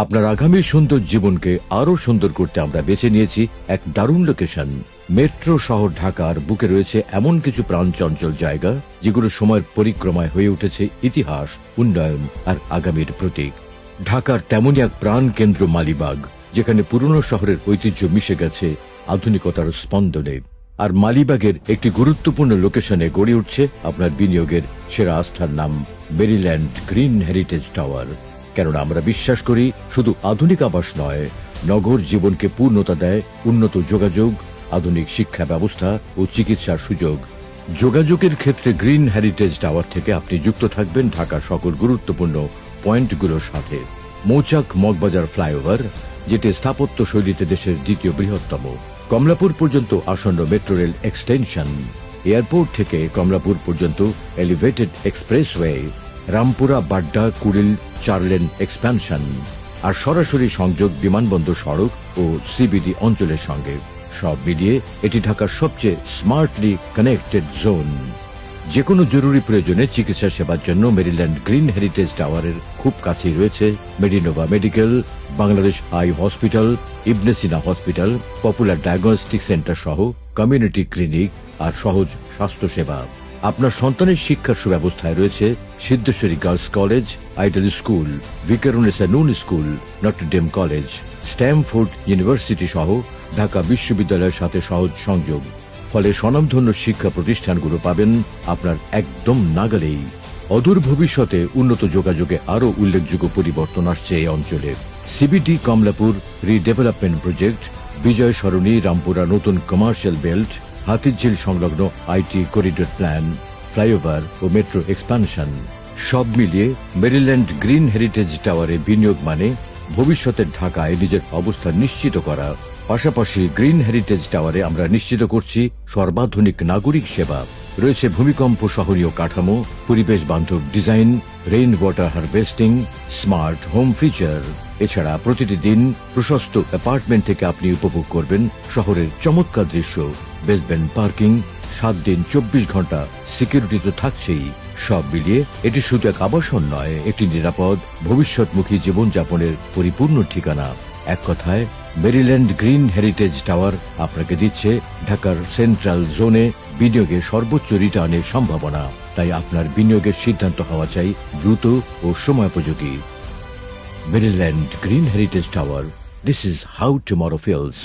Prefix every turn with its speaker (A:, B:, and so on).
A: আপনার আগামী সুন্দর জীবনকে আরো সুন্দর করতে আমরা বেছে নিয়েছি এক দারুণ লোকেশন। মেট্রো শহর ঢাকার বুকে রয়েছে এমন কিছু প্রাণচঞ্চল জায়গা যেগুলো সময়ের পরিক্রমায় হয়ে উঠেছে ইতিহাস, উন্নয়ন আর আগামীর প্রতীক। ঢাকার তেমনই এক প্রাণ কেন্দ্র মালিবাগ, যেখানে পুরনো শহরের ঐতিহ্য মিশে গেছে আধুনিকতার স্পন্দনে। আর মালিবাগের একটি গুরুত্বপূর্ণ লোকেশনে গড়ে উঠছে আপনার বিনিয়োগের সেরা আস্থার নাম মেরিল্যান্ড গ্রিন হেরিটেজ টাওয়ার। কেননা আমরা বিশ্বাস করি শুধু আধুনিক আবাস নয়, নগর জীবনকে পূর্ণতা দেয় উন্নত যোগাযোগ, আধুনিক শিক্ষা ব্যবস্থা ও চিকিৎসার সুযোগ। যোগাযোগের ক্ষেত্রে গ্রিন হেরিটেজ টাওয়ার থেকে আপনি যুক্ত থাকবেন ঢাকার সকল গুরুত্বপূর্ণ পয়েন্টগুলোর সাথে। মৌচাক মগবাজার ফ্লাইওভার, যেটি স্থাপত্য শৈলীতে দেশের দ্বিতীয় বৃহত্তম। কমলাপুর পর্যন্ত আসন্ন মেট্রো রেল এক্সটেনশন, এয়ারপোর্ট থেকে কমলাপুর পর্যন্ত elevated expressway, Rampura Badda Kuril 4 lane expansion, আর সরাসরি সংযোগ বিমানবন্দর সড়ক ও সিবিডি অঞ্চলের সঙ্গে। সব মিলিয়ে এটি ঢাকার সবচেয়ে স্মার্টলি কানেক্টেড জোন। যে কোনো জরুরি প্রয়োজনে চিকিৎসা সেবার জন্য মেরিল্যান্ড গ্রিন হেরিটেজ টাওয়ারের খুব কাছেই রয়েছে Medinova medical, Bangladesh eye hospital, Ibn Sina hospital, popular diagnostic centre সহ কমিউনিটি ক্লিনিক আর সহজ স্বাস্থ্য সেবা। আপনার সন্তানের শিক্ষার সুব্যবস্থায় রয়েছে Siddheswari girls college, Ideal school, Viqarunnisa Noon school, Notre Dame college, Stamford university সহ ঢাকা বিশ্ববিদ্যালয়ের সাথে সহজ সংযোগ। ফলে স্বনামধন্য শিক্ষা প্রতিষ্ঠানগুলো পাবেন আপনার একদম নাগালেই। অদূর ভবিষ্যতে উন্নত যোগাযোগে আরো উল্লেখযোগ্য পরিবর্তন আসছে এই অঞ্চলে। CBD Kamalapur redevelopment project, Bijoy Sarani Rampura নতুন কমার্শিয়াল বেল্ট, হাতিঝিল সংলগ্ন আইটি করিডোর প্ল্যান, ফ্লাইওভার ও মেট্রো এক্সপানশন, সব মিলিয়ে মেরিল্যান্ড গ্রিন হেরিটেজ টাওয়ারে বিনিয়োগ মানে ভবিষ্যতের ঢাকায় নিজের অবস্থান নিশ্চিত করা। পাশাপাশি গ্রিন হেরিটেজ টাওয়ারে আমরা নিশ্চিত করছি সর্বাধুনিক নাগরিক সেবা। রয়েছে ভূমিকম্প সহনীয় কাঠামো, পরিবেশ বান্ধব design, rain water harvesting, smart home feature. এছাড়া প্রতিটি দিন প্রশস্ত অ্যাপার্টমেন্ট থেকে আপনি উপভোগ করবেন শহরের চমৎকার দৃশ্য। বেসমেন্ট পার্কিং, 7 দিন 24 ঘন্টা সিকিউরিটি তো থাকছেই। সব মিলিয়ে এটি শুধু এক আবাসন নয়, একটি নিরাপদ ভবিষ্যৎমুখী জীবনযাপনের পরিপূর্ণ ঠিকানা। এক কথায় মেরিল্যান্ড গ্রিন হেরিটেজ টাওয়ার আপনাকে দিচ্ছে ঢাকার সেন্ট্রাল জোনে বিনিয়োগের সর্বোচ্চ রিটার্নের সম্ভাবনা। তাই আপনার বিনিয়োগের সিদ্ধান্ত হওয়া চাই দ্রুত ও সময়োপযোগী। Maryland green heritage tower, this is how tomorrow feels.